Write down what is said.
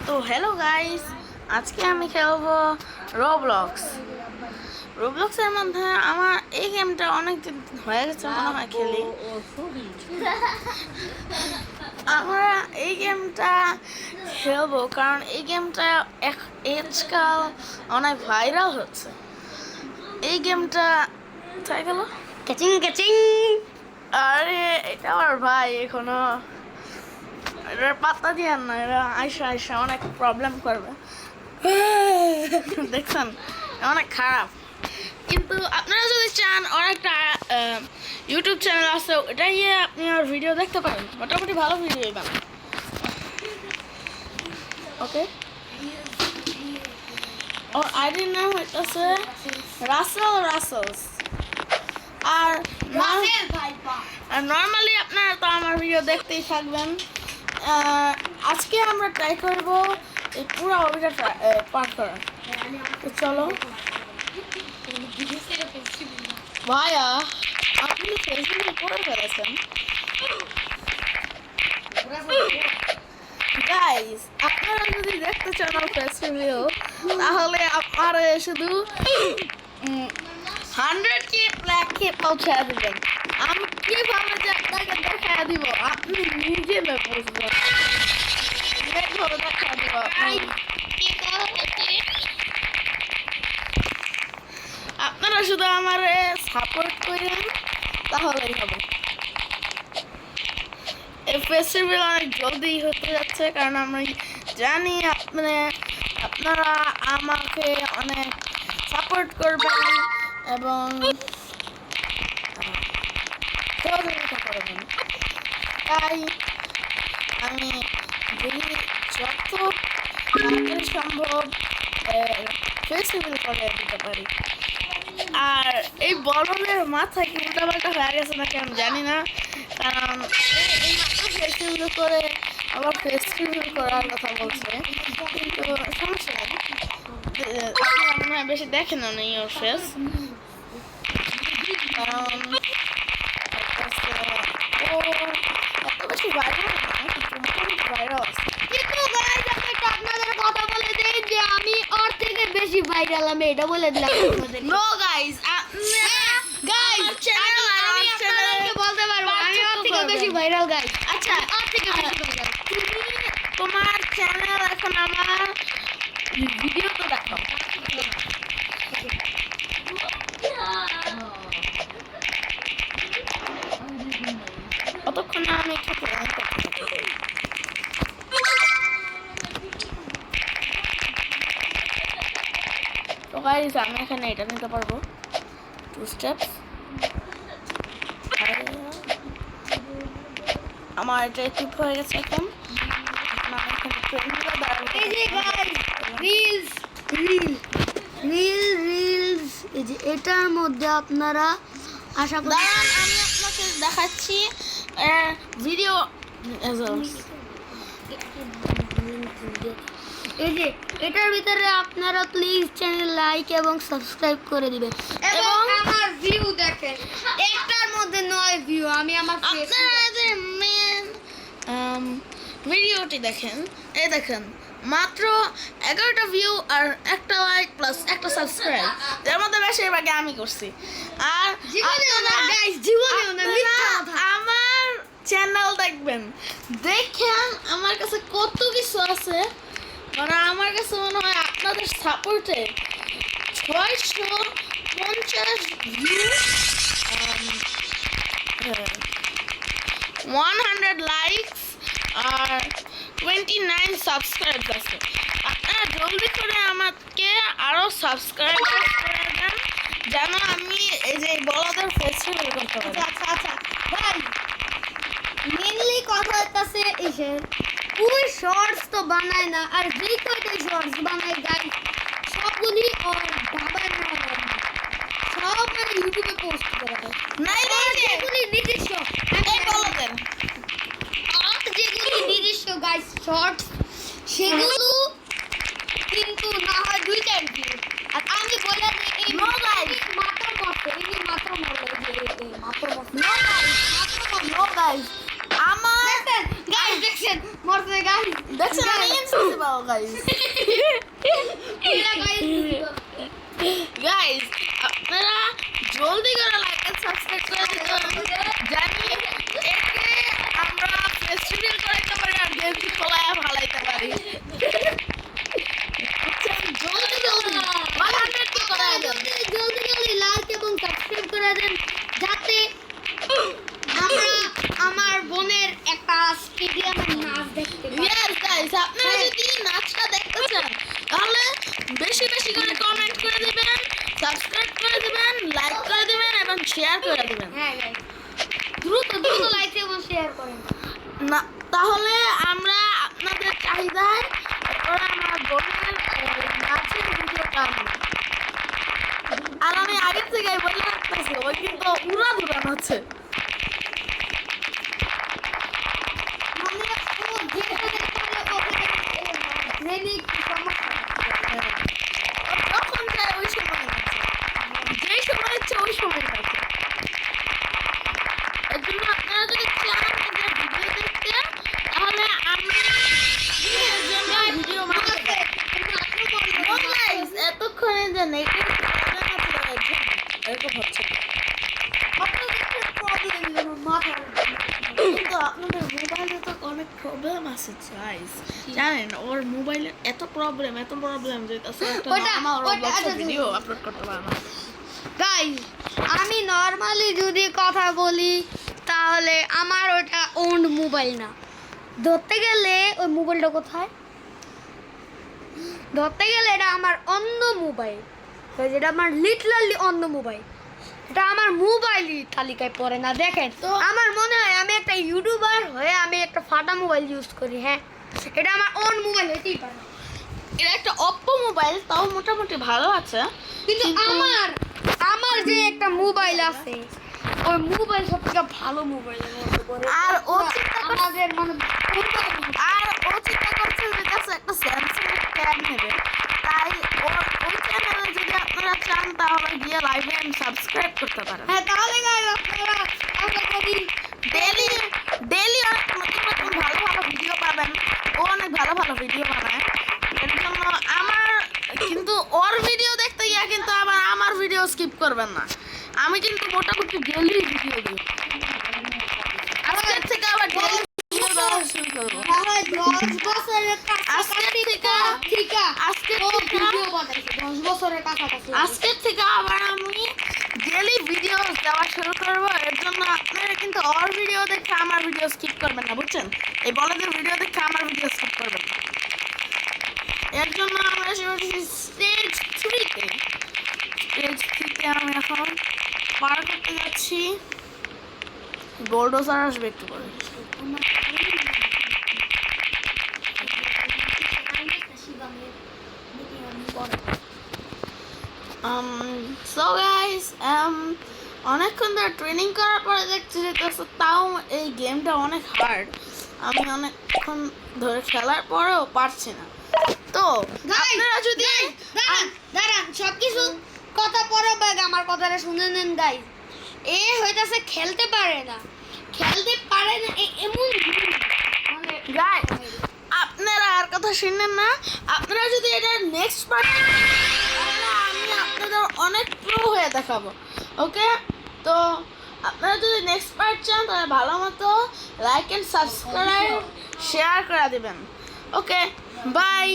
তো hello guys, আজকে আমি খেলবো রোবলক্সের মধ্যে আমার এই গেমটা অনেক দিন হয়ে গেছে মনে হয় খেলি। আমরা এই গেমটা খেলবো কারণ এই গেমটা আজকাল অনেক ভাইরাল হচ্ছে। এই গেমটা তাই গেল ক্যাচিং ক্যাচিং। আরে এটা আমার ভাই, এখনো এটার পাত্তা দিয়ে না, এরা আইসা অনেক প্রবলেম করবে। দেখছেন অনেক খারাপ। কিন্তু আপনারা যদি চান অনেকটা ইউটিউব চ্যানেল আছে, ওটা গিয়ে আপনি আমার ভিডিও দেখতে পারেন, মোটামুটি ভালো ভিডিও বানান। ওকে, ওর আইডির নাম হইতেছে রাসেলস। আর নর্মালি আপনারা তো আমার ভিডিও দেখতেই থাকবেন। আজকে আমরা ট্রাই করবো এই পুরো অভিটা পাঠ করার। তো চলো ভাইয়া, আপনি ফেসবুকে করে ফেলেছেন। গাইস, আপনারা যদি দেখতে চান আমার ফেসবুকেও, তাহলে আপনার শুধু 100K প্লাকে পৌঁছে দেবেন। আমি কিভাবে যে আপনাকে দেখা দিব আপনি নিজে বুঝবেন। দেখো দেখা দিব। আপনারা শুধু আমার সাপোর্ট করেন তাহলেই হবে। এই ফেস্টিভ্যাল অনেক জলদি হতে যাচ্ছে, কারণ আমি জানি আপনারা আমাকে অনেক সাপোর্ট করবেন এবং সহযোগিতা করবেন। তাই আমি যদি যত তাড়াতাড়ি সম্ভব ফেস্টিভ্যাল করে দিতে পারি। আর এই বড়দের মাথায় কি উল্টাপাল্টা হয়ে গেছে নাকি আমি জানি না, কারণ এই মাত্র ফেস্টিভ্যাল করে আবার ফেস্টিভ্যাল করার কথা বলছে। কিন্তু সমস্যা নেই, আপনারা মনে হয় বেশি দেখেন না ইওর ফেস, কারণ ও এত বেশি ভাইরাল না, কিন্তু মোটামুটি ভাইরাল আছে। কিন্তু গাইস, আমি একটা আপনাদের কথা বলে দেই যে আমি ওর থেকে বেশি ভাইরাল, আমি এটা বলে দিলাম আপনাদের। নো গাইস, আমি আপনাদেরকে বলতে পারবো আমি ওর থেকে বেশি ভাইরাল গাইস। আচ্ছা, ওর থেকে বেশি ভাইরাল। তুমি তোমার চ্যানেল এখন আমার ভিডিও তো দেখো। কতক্ষণ আমি একটু প্ল্যান করতে থাকি। তো গাইস, আমি এখানে এটা নিতে পারবো 2 স্টেপস। আমার এটা টিপ হয়ে গেছে। এখন আমি এখানে ট্রেনগুলো এই যে গাইস, রিলস এই যে এটার মধ্যে আপনারা আশা করি আমি আপনাকে দেখাচ্ছি ভিডিও। এই যে এটার ভিতরে আপনারা প্লিজ চ্যানেল লাইক এবং সাবস্ক্রাইব করে দিবেন এবং আমার ভিউ দেখেন, একটার মধ্যে 9 ভিউ। আমি আমার আপনারা মেন ভিডিওটি দেখেন, এই দেখেন মাত্র 11টা ভিউ আর একটা লাইক প্লাস একটা সাবস্ক্রাইব, যার মধ্যে বেশিরভাগই আমি করছি। আর আমার চ্যানেল দেখবেন, দেখেন আমার কাছে কত কিছু আছে। আমার কাছে মনে হয় আপনাদের সাপোর্টে 650 ভিউ, 100 লাইকস আর 29 সাবস্ক্রাইব আছে। আপনারা জলদি করে আমাকে আরো সাবস্ক্রাইব করে দেন, যেন আমি এই যে বড়দের ফেস্টিভ্যাল করতে পারি। আচ্ছা ভাই, মেইনলি কথা হচ্ছে এসে ওই শর্টস তো বানায় না, আর যেই কয়টা শর্টস বানায় গাইস সবগুলি ওর বাবার নাম, সব ইউটিউবে পোস্ট করা হয়। নাই যেগুলি নিজস্ব এই বড়দের যেগুলি নিজস্ব গাইস শর্টস, সেগুলো কিন্তু না হয় 2-4 ভিউ। আর আমি বলে দিই এই নো গাইস, মাত্র মরছে, এই মাত্র মরলো, এই মাত্র মরছে। নো গাইস, আমার গাইস দেখছেন মরছে গাইস, দেখছেন আমি শাস্তি পাবো গাইস। গাইস আপনারা জলদি করে লাইক এন্ড সাবস্ক্রাইব করে দিবেন, জানি একে আমরা ফেস্টিভ্যাল করাইতে পারি আর গেঞ্জি খোলায় ভালাইতে পারি। জলদি জলদি 100 কে করাই দেন, জলদি লাইক এবং সাবস্ক্রাইব করে দেন, যাতে আমরা আমার বোনের একটা স্টেডিয়ামের নাচ দেখতে পাই। ইয়েস গাইস, আপনারা যদি নাচটা দেখতে চান তাহলে বেশি বেশি করে কমেন্ট করে দিবেন, সাবস্ক্রাইব করে দিবেন, লাইক করে দিবেন এবং শেয়ার করে দিবেন। হ্যাঁ গাইস, দ্রুত লাইক এবং শেয়ার করেন। না তাহলে আমরা আপনাদের চাহিদায় ওরা আমার বোনের নাচের ভিডিওটা আনবো। আর আমি আগের থেকে বলে রাখতেছি ওই কিন্তু উড়া দুরান হচ্ছে। মানে ও যেটা দেখতে হলে ওখানে ট্রেনে কি সমস্যা হ্যাঁ। ও যখন যায় ওই সময় নাচে, যেই সময় ইচ্ছে ওই সময় নাচে। এর জন্য আপনারা যদি চান এদের ভিডিও দেখতে তাহলে আমি এর জন্য ভিডিও বানাতে পারি। ও গাইস, এতক্ষণে যে নেটের প্রবলেম আছে এর জন্য এরকম হচ্ছে। কিন্তু আপনাদের মোবাইলে তো অনেক প্রবলেম আছে গাইস, জানেন ওর মোবাইলে এত প্রবলেম যে একটা ভিডিও আপলোড করতে পারে না। গাইস, আমি নরমালি যদি কথা বলি তাহলে আমার ওটা ওন মোবাইল না। ধরতে গেলে ওই মোবাইলটা কোথায়, ধরতে গেলে এটা আমার অন্য মোবাইল, যেটা আমার লিটারালি অন্য মোবাইল, এটা আমার মোবাইলই তালিকায় পড়ে না। দেখেন তো, আমার মনে হয় আমি একটা ইউটিউবার হয়ে আমি একটা ফাটা মোবাইল ইউজ করি। হ্যাঁ, এটা আমার ওন মোবাইল হতেই পারে, এটা একটা Oppo মোবাইল, তাও মোটামুটি ভালো আছে। কিন্তু আমার যে একটা মোবাইল আছে ওই মোবাইল সবথেকে ভালো মোবাইল। আর ও চিন্তা আমাদের মানে করছে যে কাছে একটা স্যামসাং ট্যাব নেবে, তাই ওই চ্যানেলে যদি আপনারা চান তাহলে গিয়ে লাইভে সাবস্ক্রাইব করতে পারেন। হ্যাঁ, তাহলে guys আপনারা আমরা যদি ডেইলি অনেক নতুন ভালো ভিডিও পাবেন। ও অনেক ভালো ভিডিও বানায়। এর জন্য কিন্তু ওর ভিডিও দেখতে গিয়ে কিন্তু আবার আমার ভিডিও স্কিপ করবেন না। আমি কিন্তু মোটামুটি ডেইলি ভিডিও দিই। আজকের থেকে আবার ডেইলি ভিডিও দেওয়া শুরু করবো। 10 বছরের কাছাকাছি আজকের থেকে আবার আমি ডেইলি ভিডিও দেওয়া শুরু করবো। এর জন্য আপনারা কিন্তু ওর ভিডিও দেখে আমার ভিডিও স্কিপ করবেন না, বুঝছেন? এই বলদের ভিডিও দেখে আমার ভিডিও স্কিপ করবেন না। এর জন্য আমরা স্টেজ 3-তে আমি এখন পার করতে যাচ্ছি। বোল্ডোজার আসবে একটু পরে। সো গাইস, অনেকক্ষণ ধরে ট্রেনিং করার পরে দেখছি যে তাও এই গেমটা অনেক হার্ড। আমি অনেকক্ষণ ধরে খেলার পরেও পারছি না। তো আপনারা যদি দাঁড়ান সবকিছু কথা পরে আমার কথাটা শুনে নেন গাইস। এ হইতাছে খেলতে পারে না এমন মানে গাইস, আপনারা আর কথা শুনেন না। আপনারা যদি এটা নেক্সট পার্ট তাহলে আমি আপনাদের অনেক প্রো হয়ে দেখাবো। ওকে, তো আপনারা যদি নেক্সট পার্ট চান তাহলে ভালো মতো লাইক এন্ড সাবস্ক্রাইব শেয়ার করে দিবেন। ওকে, বাই।